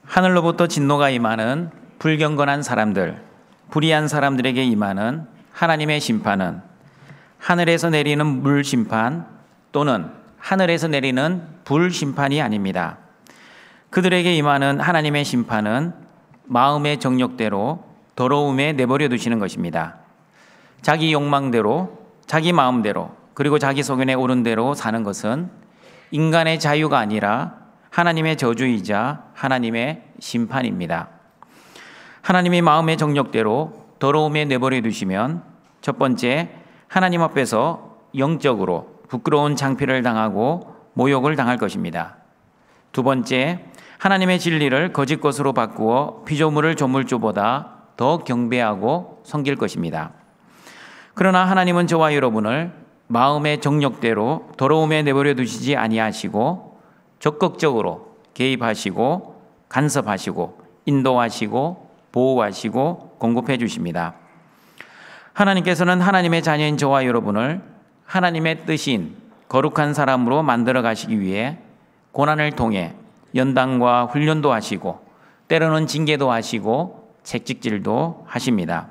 하늘로부터 진노가 임하는 불경건한 사람들, 불의한 사람들에게 임하는 하나님의 심판은 하늘에서 내리는 물 심판 또는 하늘에서 내리는 불 심판이 아닙니다. 그들에게 임하는 하나님의 심판은 마음의 정욕대로 더러움에 내버려 두시는 것입니다. 자기 욕망대로, 자기 마음대로, 그리고 자기 소견에 오른 대로 사는 것은 인간의 자유가 아니라 하나님의 저주이자 하나님의 심판입니다. 하나님이 마음의 정욕대로 더러움에 내버려 두시면 첫 번째, 하나님 앞에서 영적으로 부끄러운 창피를 당하고 모욕을 당할 것입니다. 두 번째, 하나님의 진리를 거짓 것으로 바꾸어 피조물을 조물주보다 더 경배하고 섬길 것입니다. 그러나 하나님은 저와 여러분을 마음의 정욕대로 더러움에 내버려 두시지 아니하시고 적극적으로 개입하시고 간섭하시고 인도하시고 보호하시고 공급해 주십니다. 하나님께서는 하나님의 자녀인 저와 여러분을 하나님의 뜻인 거룩한 사람으로 만들어 가시기 위해 고난을 통해 연단과 훈련도 하시고 때로는 징계도 하시고 채찍질도 하십니다.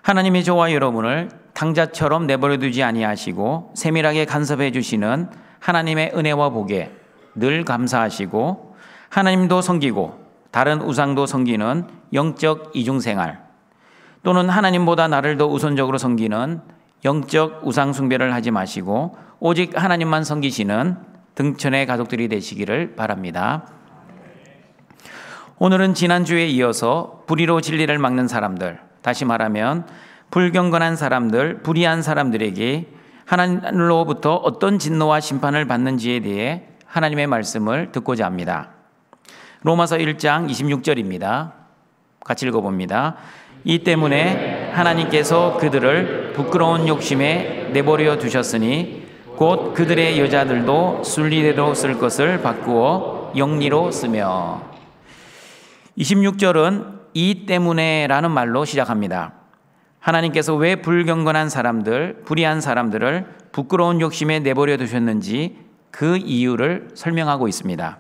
하나님이 저와 여러분을 탕자처럼 내버려 두지 아니하시고 세밀하게 간섭해 주시는 하나님의 은혜와 복에 늘 감사하시고 하나님도 섬기고 다른 우상도 섬기는 영적 이중생활 또는 하나님보다 나를 더 우선적으로 섬기는 영적 우상 숭배를 하지 마시고 오직 하나님만 섬기시는 등천의 가족들이 되시기를 바랍니다. 오늘은 지난주에 이어서 불의로 진리를 막는 사람들, 다시 말하면 불경건한 사람들, 불의한 사람들에게 하나님로부터 어떤 진노와 심판을 받는지에 대해 하나님의 말씀을 듣고자 합니다. 로마서 1장 26절입니다. 같이 읽어봅니다. 이 때문에 하나님께서 그들을 부끄러운 욕심에 내버려 두셨으니 곧 그들의 여자들도 순리대로 쓸 것을 바꾸어 영리로 쓰며. 26절은 이 때문에 라는 말로 시작합니다. 하나님께서 왜 불경건한 사람들, 불의한 사람들을 부끄러운 욕심에 내버려 두셨는지 그 이유를 설명하고 있습니다.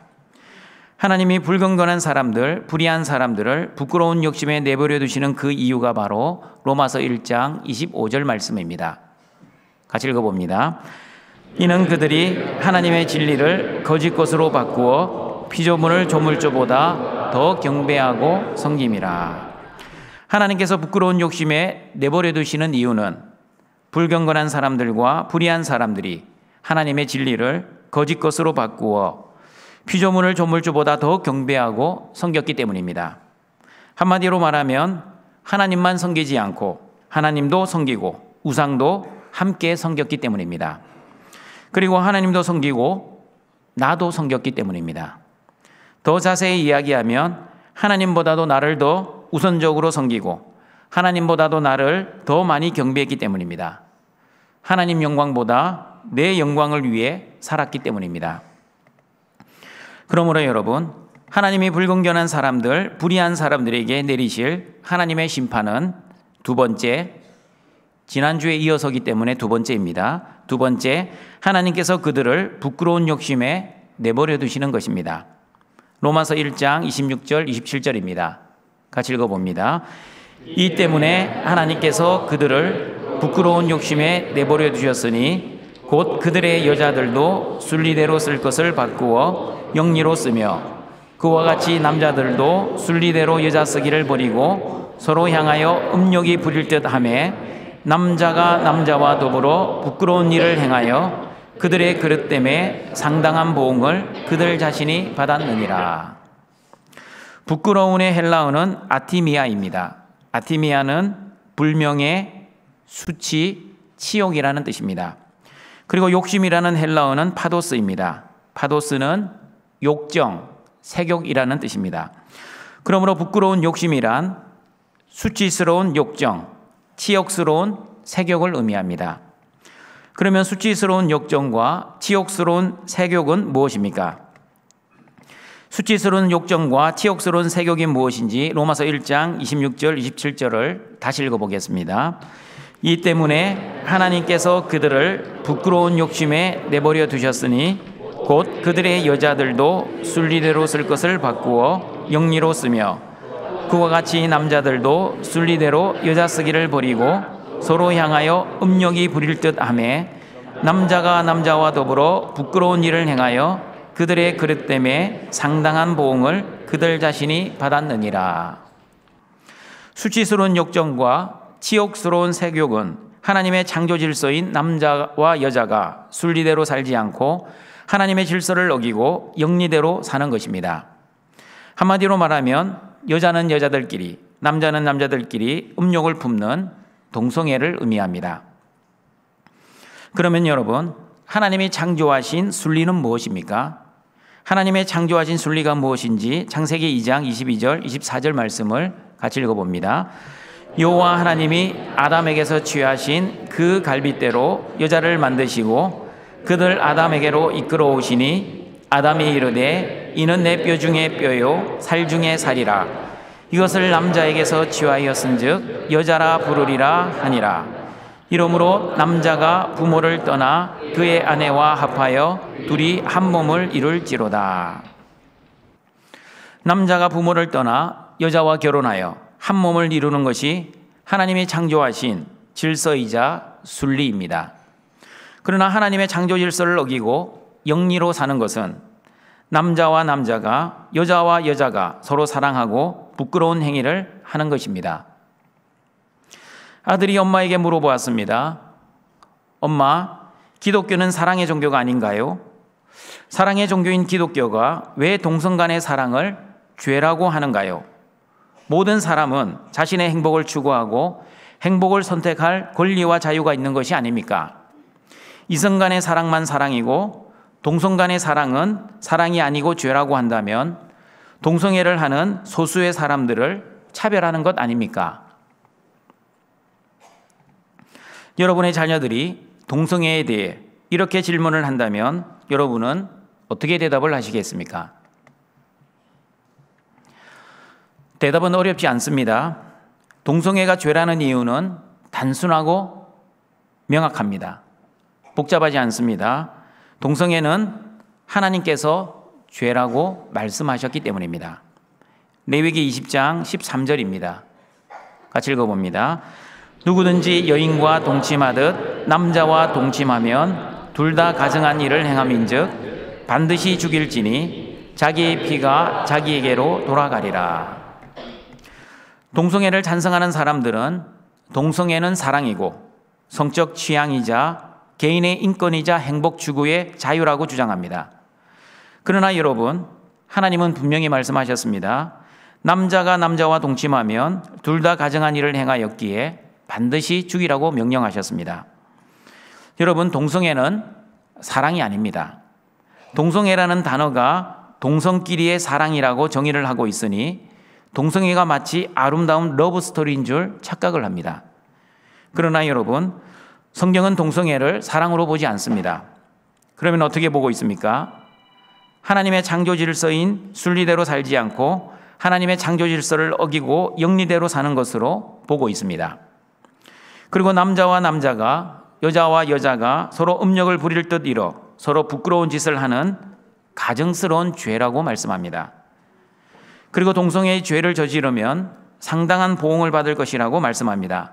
하나님이 불경건한 사람들, 불의한 사람들을 부끄러운 욕심에 내버려 두시는 그 이유가 바로 로마서 1장 25절 말씀입니다. 같이 읽어봅니다. 이는 그들이 하나님의 진리를 거짓 것으로 바꾸어 피조물을 조물주보다 더 경배하고 섬김이라. 하나님께서 부끄러운 욕심에 내버려 두시는 이유는 불경건한 사람들과 불의한 사람들이 하나님의 진리를 거짓 것으로 바꾸어 피조물을 조물주보다 더 경배하고 섬겼기 때문입니다. 한마디로 말하면 하나님만 섬기지 않고 하나님도 섬기고 우상도 함께 섬겼기 때문입니다. 그리고 하나님도 섬기고 나도 섬겼기 때문입니다. 더 자세히 이야기하면 하나님보다도 나를 더 우선적으로 섬기고 하나님보다도 나를 더 많이 경배했기 때문입니다. 하나님 영광보다 내 영광을 위해 살았기 때문입니다. 그러므로 여러분, 하나님이 불경건한 사람들, 불의한 사람들에게 내리실 하나님의 심판은 두 번째, 지난주에 이어서기 때문에 두 번째입니다. 두 번째, 하나님께서 그들을 부끄러운 욕심에 내버려 두시는 것입니다. 로마서 1장 26절, 27절입니다. 같이 읽어봅니다. 이 때문에 하나님께서 그들을 부끄러운 욕심에 내버려 두셨으니 곧 그들의 여자들도 순리대로 쓸 것을 바꾸어 영리로 쓰며 그와 같이 남자들도 순리대로 여자 쓰기를 버리고 서로 향하여 음욕이 부릴 듯 하며 남자가 남자와 더불어 부끄러운 일을 행하여 그들의 그릇 때문에 상당한 보응을 그들 자신이 받았느니라. 부끄러움의 헬라어는 아티미아입니다. 아티미아는 불명예, 수치, 치욕이라는 뜻입니다. 그리고 욕심이라는 헬라어는 파도스입니다. 파도스는 욕정, 색욕이라는 뜻입니다. 그러므로 부끄러운 욕심이란 수치스러운 욕정, 치욕스러운 색욕을 의미합니다. 그러면 수치스러운 욕정과 치욕스러운 색욕은 무엇입니까? 수치스러운 욕정과 치욕스러운 색욕이 무엇인지 로마서 1장 26절, 27절을 다시 읽어보겠습니다. 이 때문에 하나님께서 그들을 부끄러운 욕심에 내버려 두셨으니 곧 그들의 여자들도 순리대로 쓸 것을 바꾸어 영리로 쓰며 그와 같이 남자들도 순리대로 여자 쓰기를 버리고 서로 향하여 음욕이 부릴 듯 하며 남자가 남자와 더불어 부끄러운 일을 행하여 그들의 그릇 때문에 상당한 보응을 그들 자신이 받았느니라. 수치스러운 욕정과 치욕스러운 색욕은 하나님의 창조 질서인 남자와 여자가 순리대로 살지 않고 하나님의 질서를 어기고 영리대로 사는 것입니다. 한마디로 말하면 여자는 여자들끼리, 남자는 남자들끼리 음욕을 품는 동성애를 의미합니다. 그러면 여러분, 하나님이 창조하신 순리는 무엇입니까? 하나님의 창조하신 순리가 무엇인지 창세기 2장 22절, 24절 말씀을 같이 읽어봅니다. 여호와 하나님이 아담에게서 취하신 그 갈빗대로 여자를 만드시고 그들 아담에게로 이끌어 오시니 아담이 이르되 이는 내 뼈 중에 뼈요 살 중에 살이라. 이것을 남자에게서 취하였은즉 여자라 부르리라 하니라. 이러므로 남자가 부모를 떠나 그의 아내와 합하여 둘이 한 몸을 이룰지로다. 남자가 부모를 떠나 여자와 결혼하여 한 몸을 이루는 것이 하나님이 창조하신 질서이자 순리입니다. 그러나 하나님의 창조 질서를 어기고 영리로 사는 것은 남자와 남자가, 여자와 여자가 서로 사랑하고 부끄러운 행위를 하는 것입니다. 아들이 엄마에게 물어보았습니다. 엄마, 기독교는 사랑의 종교가 아닌가요? 사랑의 종교인 기독교가 왜 동성 간의 사랑을 죄라고 하는가요? 모든 사람은 자신의 행복을 추구하고 행복을 선택할 권리와 자유가 있는 것이 아닙니까? 이성 간의 사랑만 사랑이고 동성 간의 사랑은 사랑이 아니고 죄라고 한다면 동성애를 하는 소수의 사람들을 차별하는 것 아닙니까? 여러분의 자녀들이 동성애에 대해 이렇게 질문을 한다면 여러분은 어떻게 대답을 하시겠습니까? 대답은 어렵지 않습니다. 동성애가 죄라는 이유는 단순하고 명확합니다. 복잡하지 않습니다. 동성애는 하나님께서 죄라고 말씀하셨기 때문입니다. 레위기 20장 13절입니다. 같이 읽어봅니다. 누구든지 여인과 동침하듯 남자와 동침하면 둘 다 가증한 일을 행함인즉 반드시 죽일지니 자기의 피가 자기에게로 돌아가리라. 동성애를 찬성하는 사람들은 동성애는 사랑이고 성적 취향이자 개인의 인권이자 행복 추구의 자유라고 주장합니다. 그러나 여러분, 하나님은 분명히 말씀하셨습니다. 남자가 남자와 동침하면 둘 다 가증한 일을 행하였기에 반드시 죽이라고 명령하셨습니다. 여러분, 동성애는 사랑이 아닙니다. 동성애라는 단어가 동성끼리의 사랑이라고 정의를 하고 있으니 동성애가 마치 아름다운 러브스토리인 줄 착각을 합니다. 그러나 여러분, 성경은 동성애를 사랑으로 보지 않습니다. 그러면 어떻게 보고 있습니까? 하나님의 창조 질서인 순리대로 살지 않고 하나님의 창조 질서를 어기고 영리대로 사는 것으로 보고 있습니다. 그리고 남자와 남자가, 여자와 여자가 서로 음욕을 부릴 듯 이뤄 서로 부끄러운 짓을 하는 가증스러운 죄라고 말씀합니다. 그리고 동성애의 죄를 저지르면 상당한 보응을 받을 것이라고 말씀합니다.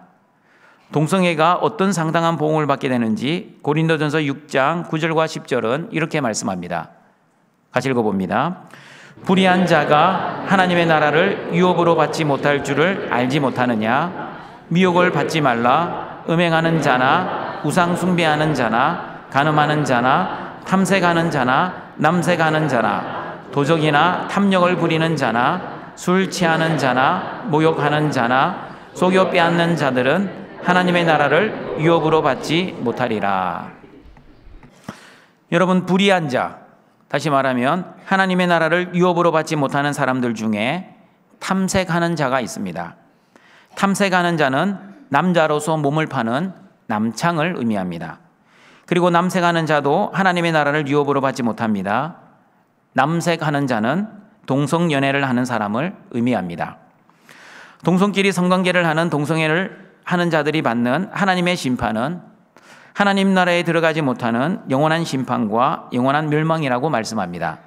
동성애가 어떤 상당한 보응을 받게 되는지 고린도전서 6장 9절과 10절은 이렇게 말씀합니다. 같이 읽어봅니다. 불의한 자가 하나님의 나라를 유업으로 받지 못할 줄을 알지 못하느냐? 미혹을 받지 말라. 음행하는 자나 우상 숭배하는 자나 간음하는 자나 탐색하는 자나 남색하는 자나 도적이나 탐욕을 부리는 자나 술 취하는 자나 모욕하는 자나 속여 빼앗는 자들은 하나님의 나라를 유업으로 받지 못하리라. 여러분, 불의한 자, 다시 말하면 하나님의 나라를 유업으로 받지 못하는 사람들 중에 탐색하는 자가 있습니다. 탐색하는 자는 남자로서 몸을 파는 남창을 의미합니다. 그리고 남색하는 자도 하나님의 나라를 유업으로 받지 못합니다. 남색하는 자는 동성연애를 하는 사람을 의미합니다. 동성끼리 성관계를 하는 동성애를 하는 자들이 받는 하나님의 심판은 하나님 나라에 들어가지 못하는 영원한 심판과 영원한 멸망이라고 말씀합니다.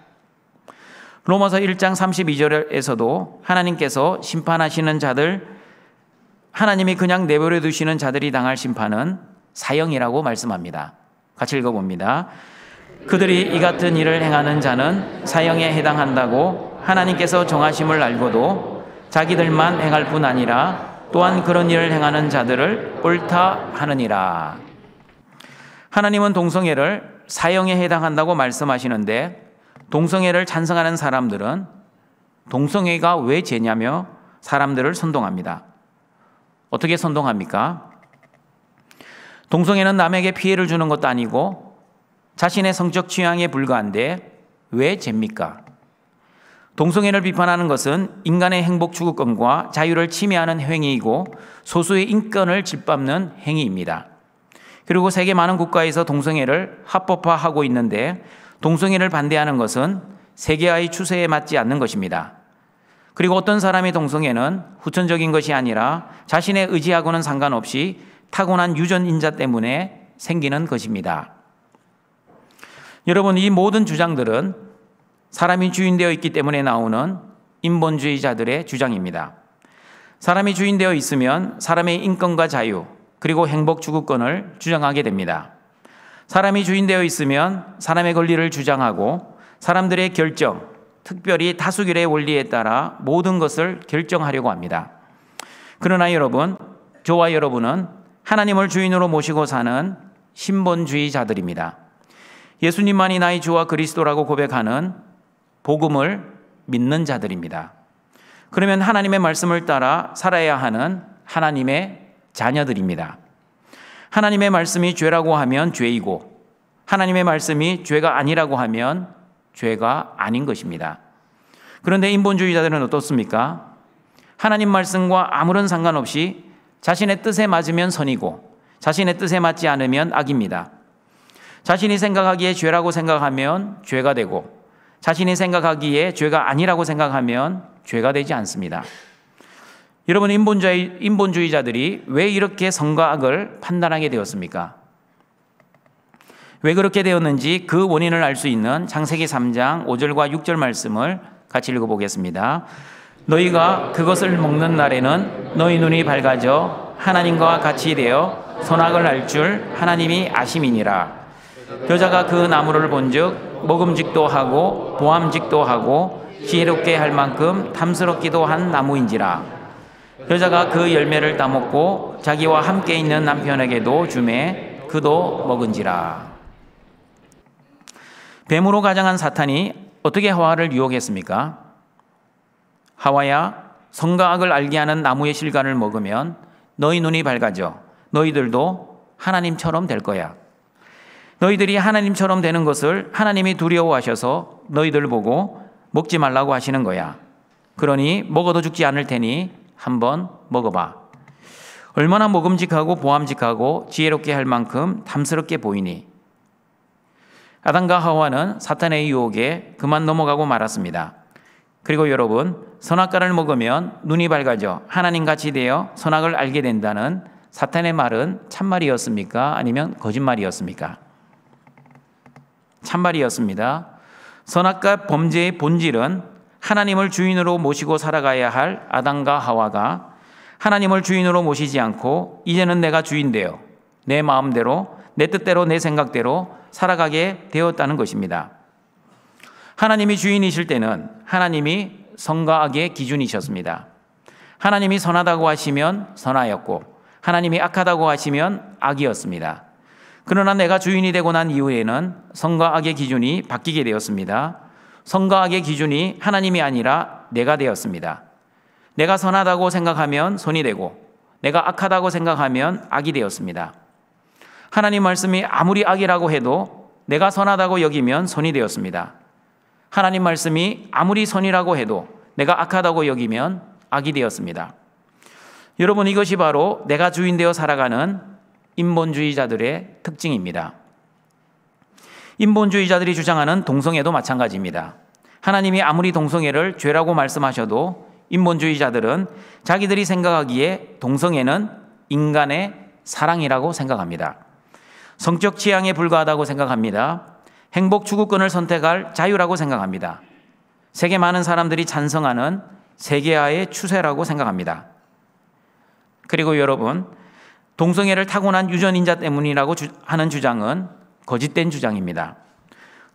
로마서 1장 32절에서도 하나님께서 심판하시는 자들, 하나님이 그냥 내버려 두시는 자들이 당할 심판은 사형이라고 말씀합니다. 같이 읽어봅니다. 그들이 이 같은 일을 행하는 자는 사형에 해당한다고 하나님께서 정하심을 알고도 자기들만 행할 뿐 아니라 또한 그런 일을 행하는 자들을 옳다 하느니라. 하나님은 동성애를 사형에 해당한다고 말씀하시는데, 동성애를 찬성하는 사람들은 동성애가 왜 죄냐며 사람들을 선동합니다. 어떻게 선동합니까? 동성애는 남에게 피해를 주는 것도 아니고 자신의 성적 취향에 불과한데 왜 죄입니까? 동성애를 비판하는 것은 인간의 행복 추구권과 자유를 침해하는 행위이고 소수의 인권을 짓밟는 행위입니다. 그리고 세계 많은 국가에서 동성애를 합법화하고 있는데 동성애를 반대하는 것은 세계화의 추세에 맞지 않는 것입니다. 그리고 어떤 사람의 동성애는 후천적인 것이 아니라 자신의 의지하고는 상관없이 타고난 유전 인자 때문에 생기는 것입니다. 여러분, 이 모든 주장들은 사람이 주인되어 있기 때문에 나오는 인본주의자들의 주장입니다. 사람이 주인되어 있으면 사람의 인권과 자유, 그리고 행복 추구권을 주장하게 됩니다. 사람이 주인되어 있으면 사람의 권리를 주장하고 사람들의 결정, 특별히 다수결의 원리에 따라 모든 것을 결정하려고 합니다. 그러나 여러분, 저와 여러분은 하나님을 주인으로 모시고 사는 신본주의자들입니다. 예수님만이 나의 주와 그리스도라고 고백하는 복음을 믿는 자들입니다. 그러면 하나님의 말씀을 따라 살아야 하는 하나님의 자녀들입니다. 하나님의 말씀이 죄라고 하면 죄이고 하나님의 말씀이 죄가 아니라고 하면 죄가 아닌 것입니다. 그런데 인본주의자들은 어떻습니까? 하나님 말씀과 아무런 상관없이 자신의 뜻에 맞으면 선이고 자신의 뜻에 맞지 않으면 악입니다. 자신이 생각하기에 죄라고 생각하면 죄가 되고 자신이 생각하기에 죄가 아니라고 생각하면 죄가 되지 않습니다. 여러분, 인본주의자들이 왜 이렇게 선과 악을 판단하게 되었습니까? 왜 그렇게 되었는지 그 원인을 알 수 있는 창세기 3장 5절과 6절 말씀을 같이 읽어보겠습니다. 너희가 그것을 먹는 날에는 너희 눈이 밝아져 하나님과 같이 되어 선악을 알 줄 하나님이 아심이니라. 여자가 그 나무를 본즉 먹음직도 하고 보암직도 하고 지혜롭게 할 만큼 탐스럽기도 한 나무인지라. 여자가 그 열매를 따먹고 자기와 함께 있는 남편에게도 주매 그도 먹은지라. 뱀으로 가장한 사탄이 어떻게 하와를 유혹했습니까? 하와야, 선과 악을 알게 하는 나무의 실과를 먹으면 너희 눈이 밝아져 너희들도 하나님처럼 될 거야. 너희들이 하나님처럼 되는 것을 하나님이 두려워하셔서 너희들 보고 먹지 말라고 하시는 거야. 그러니 먹어도 죽지 않을 테니 한번 먹어봐. 얼마나 먹음직하고 보암직하고 지혜롭게 할 만큼 탐스럽게 보이니. 아담과 하와는 사탄의 유혹에 그만 넘어가고 말았습니다. 그리고 여러분, 선악과를 먹으면 눈이 밝아져 하나님같이 되어 선악을 알게 된다는 사탄의 말은 참말이었습니까? 아니면 거짓말이었습니까? 참말이었습니다. 선악과 범죄의 본질은 하나님을 주인으로 모시고 살아가야 할 아담과 하와가 하나님을 주인으로 모시지 않고 이제는 내가 주인 되어 내 마음대로, 내 뜻대로, 내 생각대로 살아가게 되었다는 것입니다. 하나님이 주인이실 때는 하나님이 선과 악의 기준이셨습니다. 하나님이 선하다고 하시면 선하였고 하나님이 악하다고 하시면 악이었습니다. 그러나 내가 주인이 되고 난 이후에는 선과 악의 기준이 바뀌게 되었습니다. 선과 악의 기준이 하나님이 아니라 내가 되었습니다. 내가 선하다고 생각하면 선이 되고 내가 악하다고 생각하면 악이 되었습니다. 하나님 말씀이 아무리 악이라고 해도 내가 선하다고 여기면 선이 되었습니다. 하나님 말씀이 아무리 선이라고 해도 내가 악하다고 여기면 악이 되었습니다. 여러분, 이것이 바로 내가 주인 되어 살아가는 인본주의자들의 특징입니다. 인본주의자들이 주장하는 동성애도 마찬가지입니다. 하나님이 아무리 동성애를 죄라고 말씀하셔도 인본주의자들은 자기들이 생각하기에 동성애는 인간의 사랑이라고 생각합니다. 성적 취향에 불과하다고 생각합니다. 행복 추구권을 선택할 자유라고 생각합니다. 세계 많은 사람들이 찬성하는 세계화의 추세라고 생각합니다. 그리고 여러분, 동성애를 타고난 유전인자 때문이라고 하는 주장은 거짓된 주장입니다.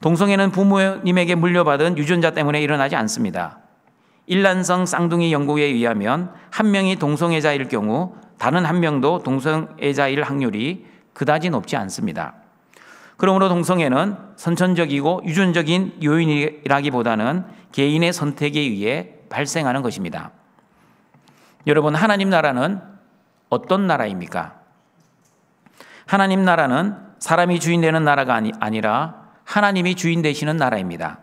동성애는 부모님에게 물려받은 유전자 때문에 일어나지 않습니다. 일란성 쌍둥이 연구에 의하면 한 명이 동성애자일 경우 다른 한 명도 동성애자일 확률이 그다지 높지 않습니다. 그러므로 동성애는 선천적이고 유전적인 요인이라기보다는 개인의 선택에 의해 발생하는 것입니다. 여러분, 하나님 나라는 어떤 나라입니까? 하나님 나라는 사람이 주인 되는 나라가 아니라 하나님이 주인 되시는 나라입니다.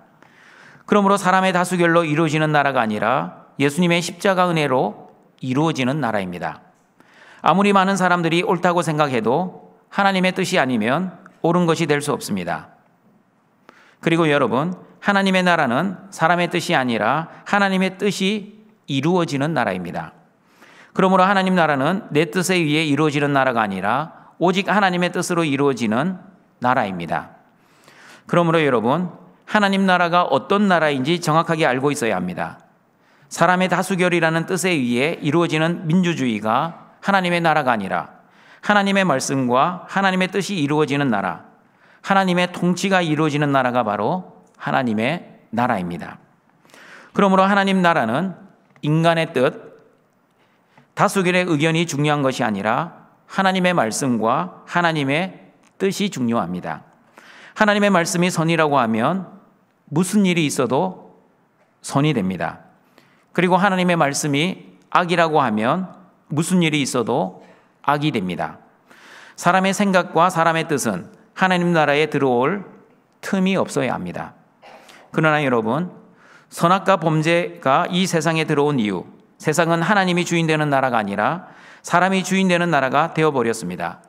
그러므로 사람의 다수결로 이루어지는 나라가 아니라 예수님의 십자가 은혜로 이루어지는 나라입니다. 아무리 많은 사람들이 옳다고 생각해도 하나님의 뜻이 아니면 옳은 것이 될 수 없습니다. 그리고 여러분, 하나님의 나라는 사람의 뜻이 아니라 하나님의 뜻이 이루어지는 나라입니다. 그러므로 하나님 나라는 내 뜻에 의해 이루어지는 나라가 아니라 오직 하나님의 뜻으로 이루어지는 나라입니다. 그러므로 여러분, 하나님 나라가 어떤 나라인지 정확하게 알고 있어야 합니다. 사람의 다수결이라는 뜻에 의해 이루어지는 민주주의가 하나님의 나라가 아니라 하나님의 말씀과 하나님의 뜻이 이루어지는 나라, 하나님의 통치가 이루어지는 나라가 바로 하나님의 나라입니다. 그러므로 하나님 나라는 인간의 뜻, 다수결의 의견이 중요한 것이 아니라 하나님의 말씀과 하나님의 뜻이 중요합니다. 하나님의 말씀이 선이라고 하면 무슨 일이 있어도 선이 됩니다. 그리고 하나님의 말씀이 악이라고 하면 무슨 일이 있어도 악이 됩니다. 사람의 생각과 사람의 뜻은 하나님 나라에 들어올 틈이 없어야 합니다. 그러나 여러분, 선악과 범죄가 이 세상에 들어온 이유, 세상은 하나님이 주인 되는 나라가 아니라 사람이 주인 되는 나라가 되어버렸습니다.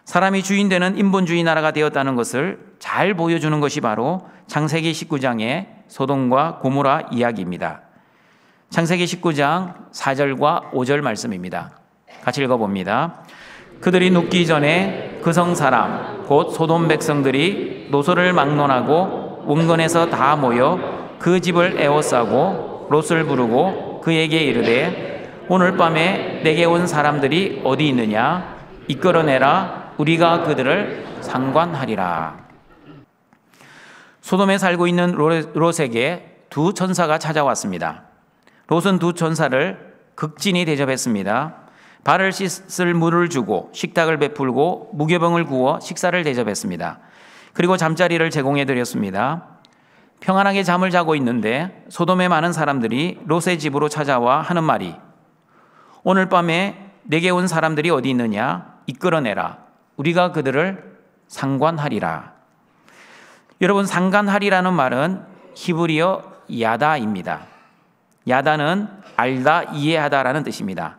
사람이 주인 되는 인본주의 나라가 되었다는 것을 잘 보여주는 것이 바로 창세기 19장의 소돔과 고모라 이야기입니다. 창세기 19장 4절과 5절 말씀입니다. 같이 읽어봅니다. 그들이 눕기 전에 그 성 사람 곧 소돔 백성들이 노소를 막론하고 원건에서 다 모여 그 집을 에워싸고 롯을 부르고 그에게 이르되 오늘 밤에 내게 온 사람들이 어디 있느냐 이끌어내라 우리가 그들을 상관하리라. 소돔에 살고 있는 롯에게 두 천사가 찾아왔습니다. 롯은 두 천사를 극진히 대접했습니다. 발을 씻을 물을 주고 식탁을 베풀고 무교병을 구워 식사를 대접했습니다. 그리고 잠자리를 제공해 드렸습니다. 평안하게 잠을 자고 있는데 소돔에 많은 사람들이 롯의 집으로 찾아와 하는 말이 오늘 밤에 내게 온 사람들이 어디 있느냐 이끌어내라 우리가 그들을 상관하리라. 여러분, 상관하리라는 말은 히브리어 야다입니다. 야다는 알다, 이해하다라는 뜻입니다.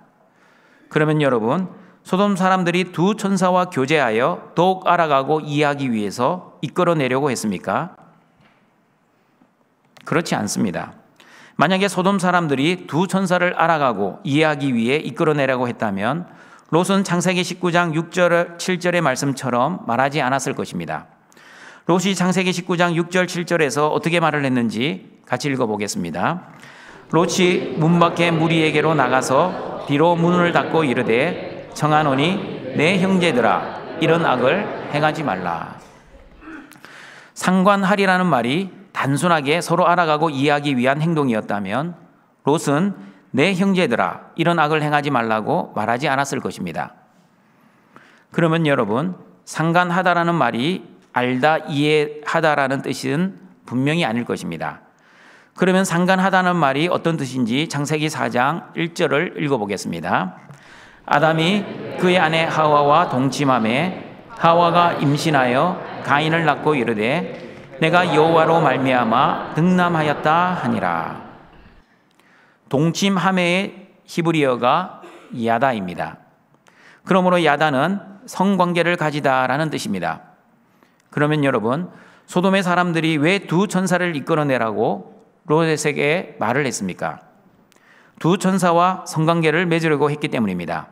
그러면 여러분, 소돔 사람들이 두 천사와 교제하여 더욱 알아가고 이해하기 위해서 이끌어내려고 했습니까? 그렇지 않습니다. 만약에 소돔 사람들이 두 천사를 알아가고 이해하기 위해 이끌어내려고 했다면 롯은 창세기 19장 6절 7절의 말씀처럼 말하지 않았을 것입니다. 롯이 창세기 19장 6절 7절에서 어떻게 말을 했는지 같이 읽어보겠습니다. 롯이 문 밖에 무리에게로 나가서 뒤로 문을 닫고 이르되 청하노니 내 형제들아 이런 악을 행하지 말라. 상관하리라는 말이 단순하게 서로 알아가고 이해하기 위한 행동이었다면 롯은 내 형제들아 이런 악을 행하지 말라고 말하지 않았을 것입니다. 그러면 여러분, 상관하다라는 말이 알다, 이해하다라는 뜻은 분명히 아닐 것입니다. 그러면 상관하다는 말이 어떤 뜻인지 창세기 4장 1절을 읽어보겠습니다. 아담이 그의 아내 하와와 동침하매 하와가 임신하여 가인을 낳고 이르되 내가 여호와로 말미암아 득남하였다 하니라. 동침하매의 히브리어가 야다입니다. 그러므로 야다는 성관계를 가지다라는 뜻입니다. 그러면 여러분, 소돔의 사람들이 왜 두 천사를 이끌어내라고 롯에게 말을 했습니까? 두 천사와 성관계를 맺으려고 했기 때문입니다.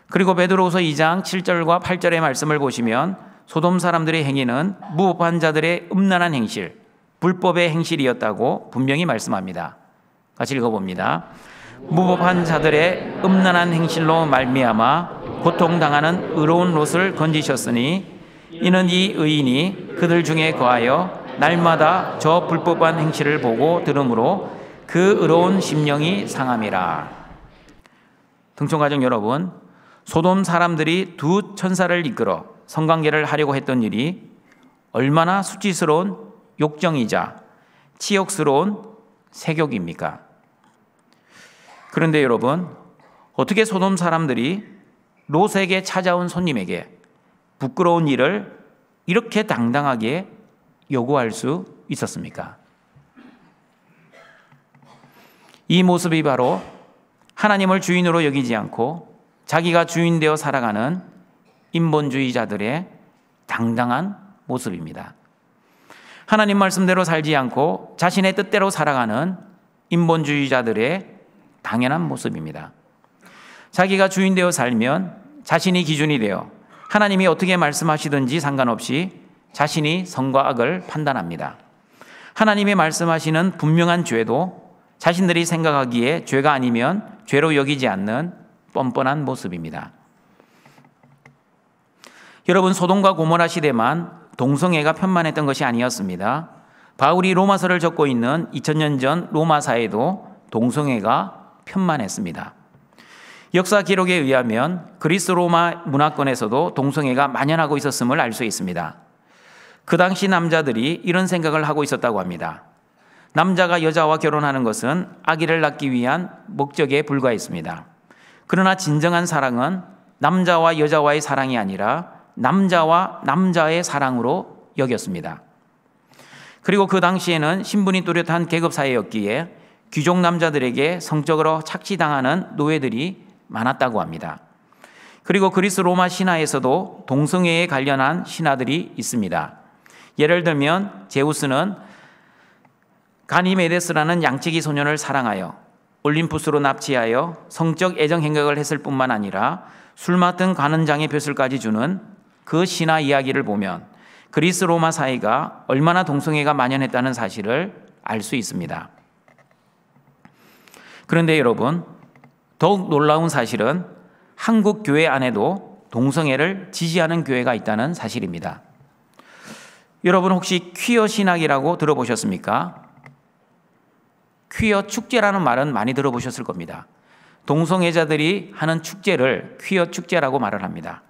그리고 베드로후서 2장 7절과 8절의 말씀을 보시면 소돔 사람들의 행위는 무법한 자들의 음란한 행실, 불법의 행실이었다고 분명히 말씀합니다. 같이 읽어봅니다. 무법한 자들의 음란한 행실로 말미암아 고통당하는 의로운 롯을 건지셨으니 이는 이 의인이 그들 중에 거하여 날마다 저 불법한 행실을 보고 들으므로 그 의로운 심령이 상함이라. 등촌가족 여러분, 소돔 사람들이 두 천사를 이끌어 성관계를 하려고 했던 일이 얼마나 수치스러운 욕정이자 치욕스러운 세욕입니까? 그런데 여러분, 어떻게 소돔 사람들이 롯에게 찾아온 손님에게 부끄러운 일을 이렇게 당당하게 요구할 수 있었습니까? 이 모습이 바로 하나님을 주인으로 여기지 않고 자기가 주인 되어 살아가는 인본주의자들의 당당한 모습입니다. 하나님 말씀대로 살지 않고 자신의 뜻대로 살아가는 인본주의자들의 당연한 모습입니다. 자기가 주인 되어 살면 자신이 기준이 되어 하나님이 어떻게 말씀하시든지 상관없이 자신이 선과 악을 판단합니다. 하나님이 말씀하시는 분명한 죄도 자신들이 생각하기에 죄가 아니면 죄로 여기지 않는 뻔뻔한 모습입니다. 여러분, 소돔과 고모라 시대만 동성애가 편만했던 것이 아니었습니다. 바울이 로마서를 적고 있는 2000년 전 로마사에도 동성애가 편만했습니다. 역사 기록에 의하면 그리스 로마 문화권에서도 동성애가 만연하고 있었음을 알 수 있습니다. 그 당시 남자들이 이런 생각을 하고 있었다고 합니다. 남자가 여자와 결혼하는 것은 아기를 낳기 위한 목적에 불과했습니다. 그러나 진정한 사랑은 남자와 여자와의 사랑이 아니라 남자와 남자의 사랑으로 여겼습니다. 그리고 그 당시에는 신분이 뚜렷한 계급 사회였기에 귀족 남자들에게 성적으로 착취당하는 노예들이 많았다고 합니다. 그리고 그리스 로마 신화에서도 동성애에 관련한 신화들이 있습니다. 예를 들면 제우스는 가니메데스라는 양치기 소년을 사랑하여 올림푸스로 납치하여 성적 애정 행각을 했을 뿐만 아니라 술 맡은 관원장의 벼슬까지 주는 그 신화 이야기를 보면 그리스 로마 사회가 얼마나 동성애가 만연했다는 사실을 알 수 있습니다. 그런데 여러분, 더욱 놀라운 사실은 한국 교회 안에도 동성애를 지지하는 교회가 있다는 사실입니다. 여러분, 혹시 퀴어 신학이라고 들어보셨습니까? 퀴어 축제라는 말은 많이 들어보셨을 겁니다. 동성애자들이 하는 축제를 퀴어 축제라고 말을 합니다.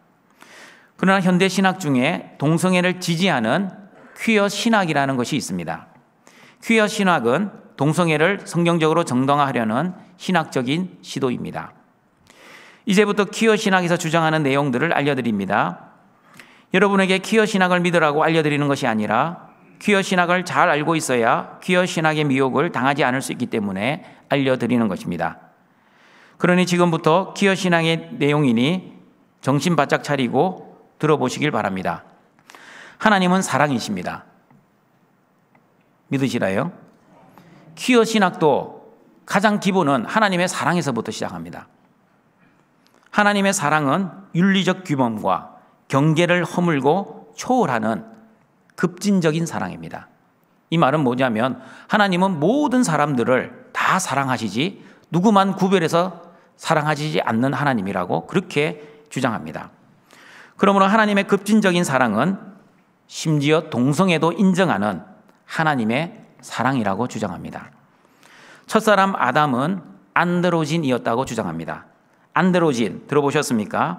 그러나 현대 신학 중에 동성애를 지지하는 퀴어 신학이라는 것이 있습니다. 퀴어 신학은 동성애를 성경적으로 정당화하려는 신학적인 시도입니다. 이제부터 퀴어 신학에서 주장하는 내용들을 알려드립니다. 여러분에게 퀴어 신학을 믿으라고 알려드리는 것이 아니라 퀴어 신학을 잘 알고 있어야 퀴어 신학의 미혹을 당하지 않을 수 있기 때문에 알려드리는 것입니다. 그러니 지금부터 퀴어 신학의 내용이니 정신 바짝 차리고 들어보시길 바랍니다. 하나님은 사랑이십니다. 믿으시나요? 퀴어 신학도 가장 기본은 하나님의 사랑에서부터 시작합니다. 하나님의 사랑은 윤리적 규범과 경계를 허물고 초월하는 급진적인 사랑입니다. 이 말은 뭐냐면 하나님은 모든 사람들을 다 사랑하시지 누구만 구별해서 사랑하시지 않는 하나님이라고 그렇게 주장합니다. 그러므로 하나님의 급진적인 사랑은 심지어 동성애도 인정하는 하나님의 사랑이라고 주장합니다. 첫사람 아담은 안드로진이었다고 주장합니다. 안드로진 들어보셨습니까?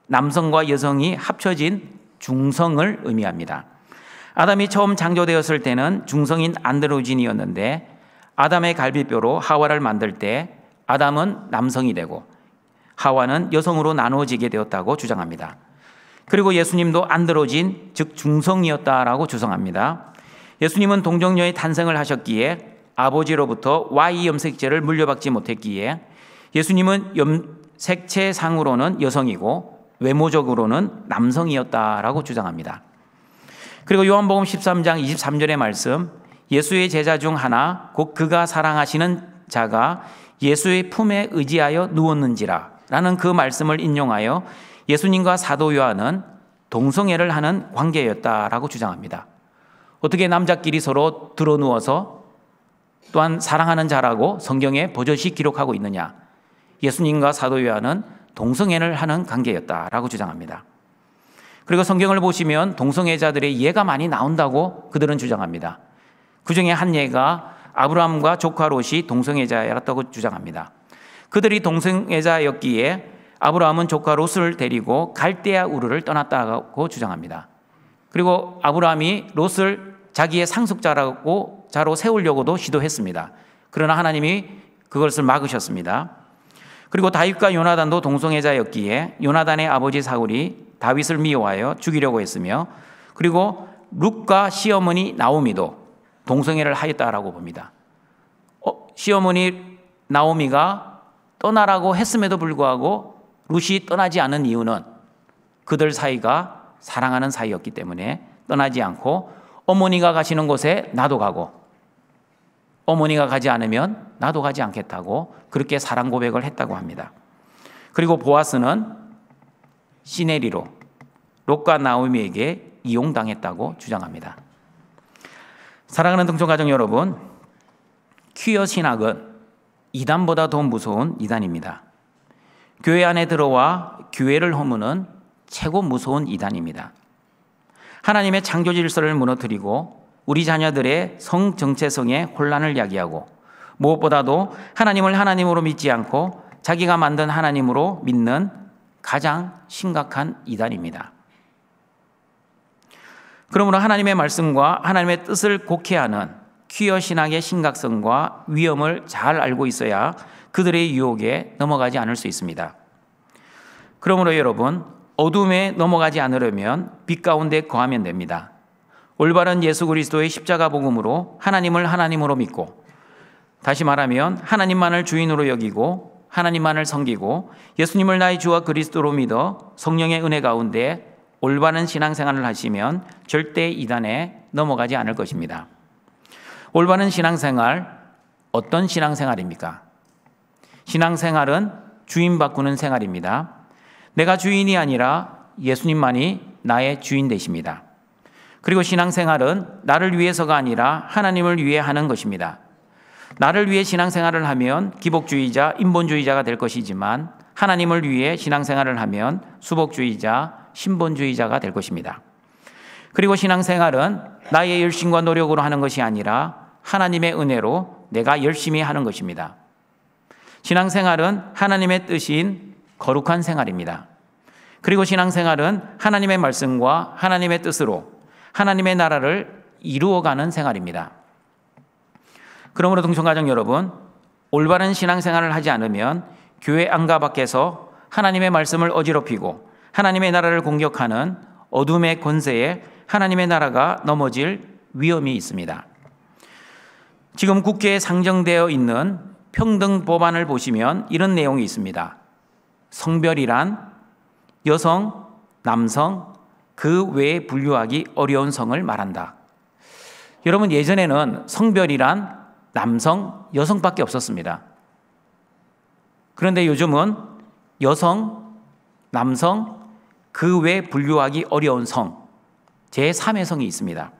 남성과 여성이 합쳐진 중성을 의미합니다. 아담이 처음 창조되었을 때는 중성인 안드로진이었는데 아담의 갈비뼈로 하와를 만들 때 아담은 남성이 되고 하와는 여성으로 나누어지게 되었다고 주장합니다. 그리고 예수님도 안드로진, 즉 중성이었다라고 주장합니다. 예수님은 동정녀의 탄생을 하셨기에 아버지로부터 Y 염색체를 물려받지 못했기에 예수님은 색체상으로는 여성이고 외모적으로는 남성이었다라고 주장합니다. 그리고 요한복음 13장 23절의 말씀, 예수의 제자 중 하나 곧 그가 사랑하시는 자가 예수의 품에 의지하여 누웠는지라 라는 그 말씀을 인용하여 예수님과 사도 요한은 동성애를 하는 관계였다라고 주장합니다. 어떻게 남자끼리 서로 드러누워서 또한 사랑하는 자라고 성경에 버젓이 기록하고 있느냐? 예수님과 사도 요한은 동성애를 하는 관계였다라고 주장합니다. 그리고 성경을 보시면 동성애자들의 예가 많이 나온다고 그들은 주장합니다. 그 중에 한 예가 아브라함과 조카 롯이 동성애자였다고 주장합니다. 그들이 동성애자였기에 아브라함은 조카 롯을 데리고 갈대아 우르를 떠났다고 주장합니다. 그리고 아브라함이 롯을 자기의 상속자로 세우려고도 시도했습니다. 그러나 하나님이 그것을 막으셨습니다. 그리고 다윗과 요나단도 동성애자였기에 요나단의 아버지 사울이 다윗을 미워하여 죽이려고 했으며, 그리고 룻과 시어머니 나오미도 동성애를 하였다라고 봅니다. 시어머니 나오미가 떠나라고 했음에도 불구하고 룻이 떠나지 않은 이유는 그들 사이가 사랑하는 사이였기 때문에 떠나지 않고, 어머니가 가시는 곳에 나도 가고 어머니가 가지 않으면 나도 가지 않겠다고 그렇게 사랑 고백을 했다고 합니다. 그리고 보아스는 시내리로 롯과 나오미에게 이용당했다고 주장합니다. 사랑하는 등촌가족 여러분, 퀴어 신학은 이단보다 더 무서운 이단입니다. 교회 안에 들어와 교회를 허무는 최고 무서운 이단입니다. 하나님의 창조 질서를 무너뜨리고 우리 자녀들의 성 정체성에 혼란을 야기하고, 무엇보다도 하나님을 하나님으로 믿지 않고 자기가 만든 하나님으로 믿는 가장 심각한 이단입니다. 그러므로 하나님의 말씀과 하나님의 뜻을 곡해하는 퀴어 신학의 심각성과 위험을 잘 알고 있어야 그들의 유혹에 넘어가지 않을 수 있습니다. 그러므로 여러분, 어둠에 넘어가지 않으려면 빛 가운데 거하면 됩니다. 올바른 예수 그리스도의 십자가 복음으로 하나님을 하나님으로 믿고, 다시 말하면 하나님만을 주인으로 여기고 하나님만을 섬기고 예수님을 나의 주와 그리스도로 믿어 성령의 은혜 가운데 올바른 신앙생활을 하시면 절대 이단에 넘어가지 않을 것입니다. 올바른 신앙생활, 어떤 신앙생활입니까? 신앙생활은 주인 바꾸는 생활입니다. 내가 주인이 아니라 예수님만이 나의 주인 되십니다. 그리고 신앙생활은 나를 위해서가 아니라 하나님을 위해 하는 것입니다. 나를 위해 신앙생활을 하면 기복주의자, 인본주의자가 될 것이지만 하나님을 위해 신앙생활을 하면 수복주의자, 신본주의자가 될 것입니다. 그리고 신앙생활은 나의 열심과 노력으로 하는 것이 아니라 하나님의 은혜로 내가 열심히 하는 것입니다. 신앙생활은 하나님의 뜻인 거룩한 생활입니다. 그리고 신앙생활은 하나님의 말씀과 하나님의 뜻으로 하나님의 나라를 이루어가는 생활입니다. 그러므로 등촌가족 여러분, 올바른 신앙생활을 하지 않으면 교회 안과 밖에서 하나님의 말씀을 어지럽히고 하나님의 나라를 공격하는 어둠의 권세에 하나님의 나라가 넘어질 위험이 있습니다. 지금 국회에 상정되어 있는 평등 법안을 보시면 이런 내용이 있습니다. 성별이란 여성, 남성, 그 외에 분류하기 어려운 성을 말한다. 여러분, 예전에는 성별이란 남성, 여성밖에 없었습니다. 그런데 요즘은 여성, 남성, 그 외에 분류하기 어려운 성, 제3의 성이 있습니다.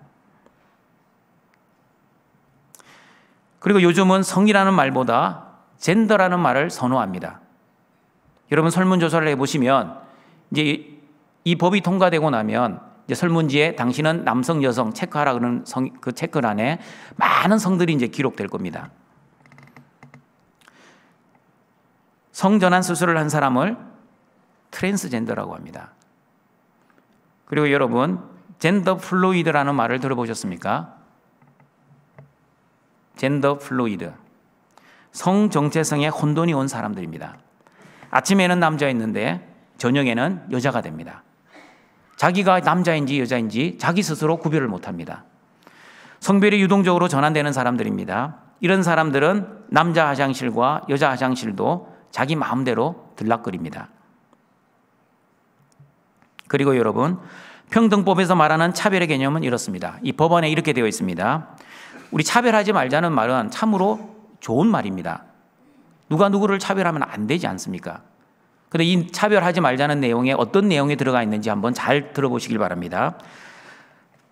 그리고 요즘은 성이라는 말보다 젠더라는 말을 선호합니다. 여러분, 설문조사를 해보시면 이제 이 법이 통과되고 나면 이제 설문지에 당신은 남성, 여성 체크하라 그러는 그 체크란에 많은 성들이 이제 기록될 겁니다. 성전환 수술을 한 사람을 트랜스젠더라고 합니다. 그리고 여러분, 젠더 플루이드라는 말을 들어보셨습니까? 젠더 플루이드, 성 정체성에 혼돈이 온 사람들입니다. 아침에는 남자였는데 저녁에는 여자가 됩니다. 자기가 남자인지 여자인지 자기 스스로 구별을 못합니다. 성별이 유동적으로 전환되는 사람들입니다. 이런 사람들은 남자 화장실과 여자 화장실도 자기 마음대로 들락거립니다. 그리고 여러분, 평등법에서 말하는 차별의 개념은 이렇습니다. 이 법안에 이렇게 되어 있습니다. 우리 차별하지 말자는 말은 참으로 좋은 말입니다. 누가 누구를 차별하면 안 되지 않습니까? 그런데 이 차별하지 말자는 내용에 어떤 내용이 들어가 있는지 한번 잘 들어보시길 바랍니다.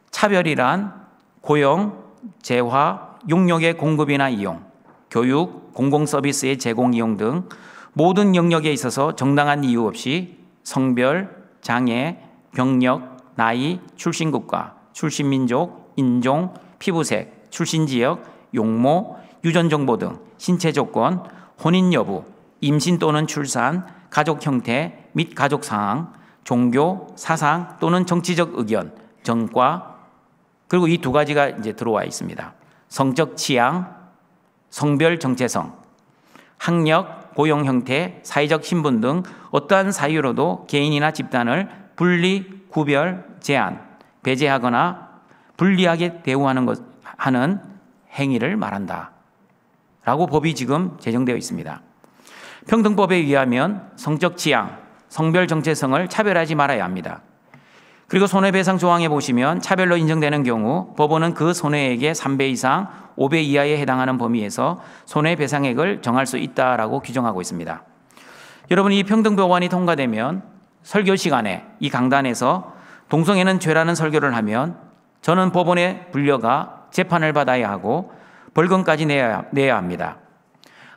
차별이란 고용, 재화, 용역의 공급이나 이용, 교육, 공공서비스의 제공, 이용 등 모든 영역에 있어서 정당한 이유 없이 성별, 장애, 병력, 나이, 출신국가, 출신민족, 인종, 피부색, 출신지역, 용모, 유전정보 등 신체 조건, 혼인 여부, 임신 또는 출산, 가족 형태 및 가족 상황, 종교, 사상 또는 정치적 의견, 전과, 그리고 이 두 가지가 이제 들어와 있습니다. 성적 취향, 성별 정체성, 학력, 고용 형태, 사회적 신분 등 어떠한 사유로도 개인이나 집단을 분리, 구별, 제한, 배제하거나 불리하게 대우하는 하는 행위를 말한다 라고 법이 지금 제정되어 있습니다. 평등법에 의하면 성적 취향, 성별 정체성을 차별하지 말아야 합니다. 그리고 손해배상 조항에 보시면 차별로 인정되는 경우 법원은 그 손해액의 3배 이상 5배 이하에 해당하는 범위에서 손해배상액을 정할 수 있다라고 규정하고 있습니다. 여러분, 이 평등법안이 통과되면 설교 시간에 이 강단에서 동성애는 죄라는 설교를 하면 저는 법원에 불려가 재판을 받아야 하고 벌금까지 내야 합니다.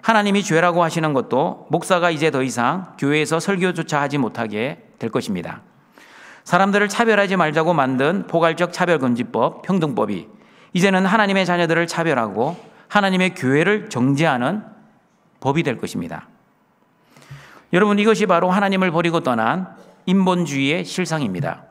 하나님이 죄라고 하시는 것도 목사가 이제 더 이상 교회에서 설교조차 하지 못하게 될 것입니다. 사람들을 차별하지 말자고 만든 포괄적 차별금지법, 평등법이 이제는 하나님의 자녀들을 차별하고 하나님의 교회를 정죄하는 법이 될 것입니다. 여러분, 이것이 바로 하나님을 버리고 떠난 인본주의의 실상입니다.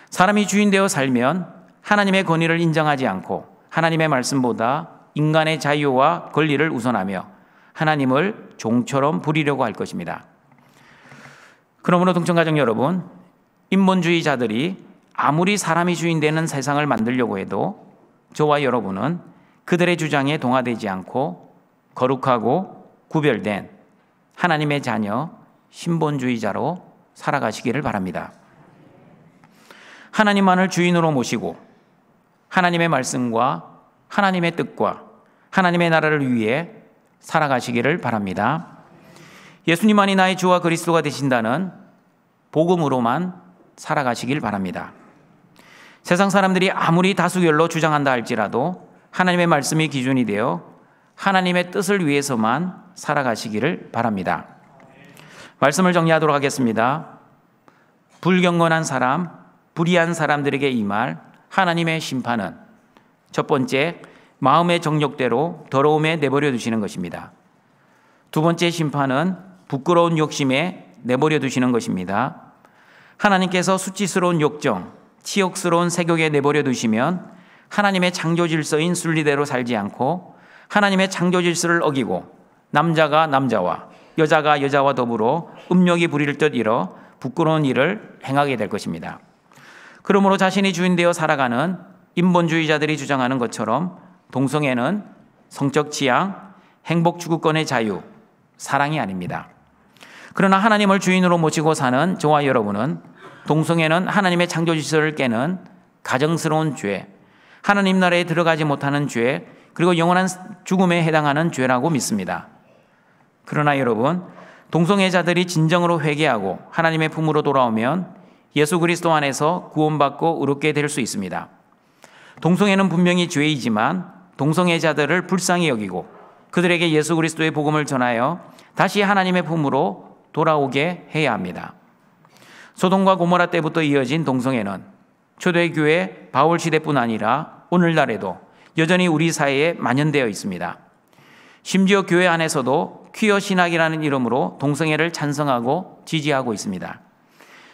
사람이 주인되어 살면 하나님의 권위를 인정하지 않고 하나님의 말씀보다 인간의 자유와 권리를 우선하며 하나님을 종처럼 부리려고 할 것입니다. 그러므로 동청가족 여러분, 인본주의자들이 아무리 사람이 주인되는 세상을 만들려고 해도 저와 여러분은 그들의 주장에 동화되지 않고 거룩하고 구별된 하나님의 자녀, 신본주의자로 살아가시기를 바랍니다. 하나님만을 주인으로 모시고 하나님의 말씀과 하나님의 뜻과 하나님의 나라를 위해 살아가시기를 바랍니다. 예수님만이 나의 주와 그리스도가 되신다는 복음으로만 살아가시길 바랍니다. 세상 사람들이 아무리 다수결로 주장한다 할지라도 하나님의 말씀이 기준이 되어 하나님의 뜻을 위해서만 살아가시기를 바랍니다. 말씀을 정리하도록 하겠습니다. 불경건한 사람, 불의한 사람들에게 임할 하나님의 심판은 첫 번째, 마음의 정욕대로 더러움에 내버려 두시는 것입니다. 두 번째 심판은 부끄러운 욕심에 내버려 두시는 것입니다. 하나님께서 수치스러운 욕정, 치욕스러운 색욕에 내버려 두시면 하나님의 창조 질서인 순리대로 살지 않고 하나님의 창조 질서를 어기고 남자가 남자와 여자가 여자와 더불어 음욕이 부릴 듯 이뤄 부끄러운 일을 행하게 될 것입니다. 그러므로 자신이 주인되어 살아가는 인본주의자들이 주장하는 것처럼 동성애는 성적 취향, 행복 추구권의 자유, 사랑이 아닙니다. 그러나 하나님을 주인으로 모시고 사는 저와 여러분은 동성애는 하나님의 창조 질서를 깨는 가정스러운 죄, 하나님 나라에 들어가지 못하는 죄, 그리고 영원한 죽음에 해당하는 죄라고 믿습니다. 그러나 여러분, 동성애자들이 진정으로 회개하고 하나님의 품으로 돌아오면 예수 그리스도 안에서 구원받고 의롭게 될 수 있습니다. 동성애는 분명히 죄이지만 동성애자들을 불쌍히 여기고 그들에게 예수 그리스도의 복음을 전하여 다시 하나님의 품으로 돌아오게 해야 합니다. 소돔과 고모라 때부터 이어진 동성애는 초대교회 바울 시대뿐 아니라 오늘날에도 여전히 우리 사회에 만연되어 있습니다. 심지어 교회 안에서도 퀴어 신학이라는 이름으로 동성애를 찬성하고 지지하고 있습니다.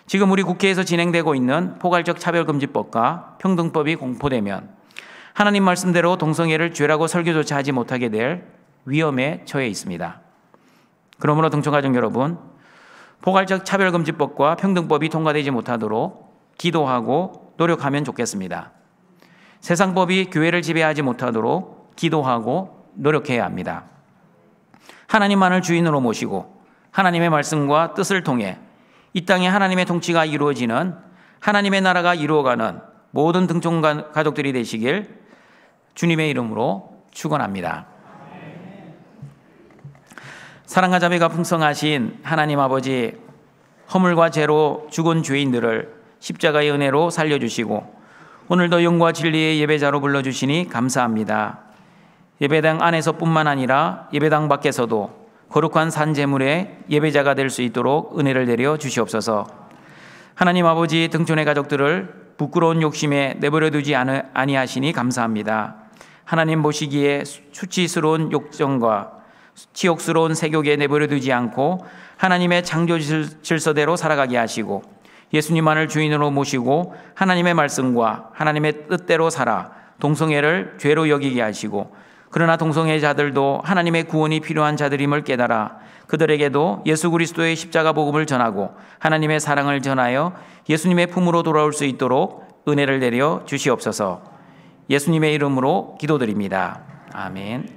지금 우리 국회에서 진행되고 있는 포괄적 차별금지법과 평등법이 공포되면 하나님 말씀대로 동성애를 죄라고 설교조차 하지 못하게 될 위험에 처해 있습니다. 그러므로 동청가족 여러분, 포괄적 차별금지법과 평등법이 통과되지 못하도록 기도하고 노력하면 좋겠습니다. 세상법이 교회를 지배하지 못하도록 기도하고 노력해야 합니다. 하나님만을 주인으로 모시고 하나님의 말씀과 뜻을 통해 이 땅에 하나님의 통치가 이루어지는 하나님의 나라가 이루어가는 모든 등촌 가족들이 되시길 주님의 이름으로 축원합니다. 사랑과 자비가 풍성하신 하나님 아버지, 허물과 죄로 죽은 죄인들을 십자가의 은혜로 살려주시고 오늘도 영과 진리의 예배자로 불러주시니 감사합니다. 예배당 안에서뿐만 아니라 예배당 밖에서도 거룩한 산제물의 예배자가 될 수 있도록 은혜를 내려 주시옵소서. 하나님 아버지, 등촌의 가족들을 부끄러운 욕심에 내버려 두지 아니하시니 감사합니다. 하나님 보시기에 수치스러운 욕정과 치욕스러운 세욕에 내버려 두지 않고 하나님의 창조 질서대로 살아가게 하시고 예수님만을 주인으로 모시고 하나님의 말씀과 하나님의 뜻대로 살아 동성애를 죄로 여기게 하시고, 그러나 동성애자들도 하나님의 구원이 필요한 자들임을 깨달아 그들에게도 예수 그리스도의 십자가 복음을 전하고 하나님의 사랑을 전하여 예수님의 품으로 돌아올 수 있도록 은혜를 내려 주시옵소서. 예수님의 이름으로 기도드립니다. 아멘.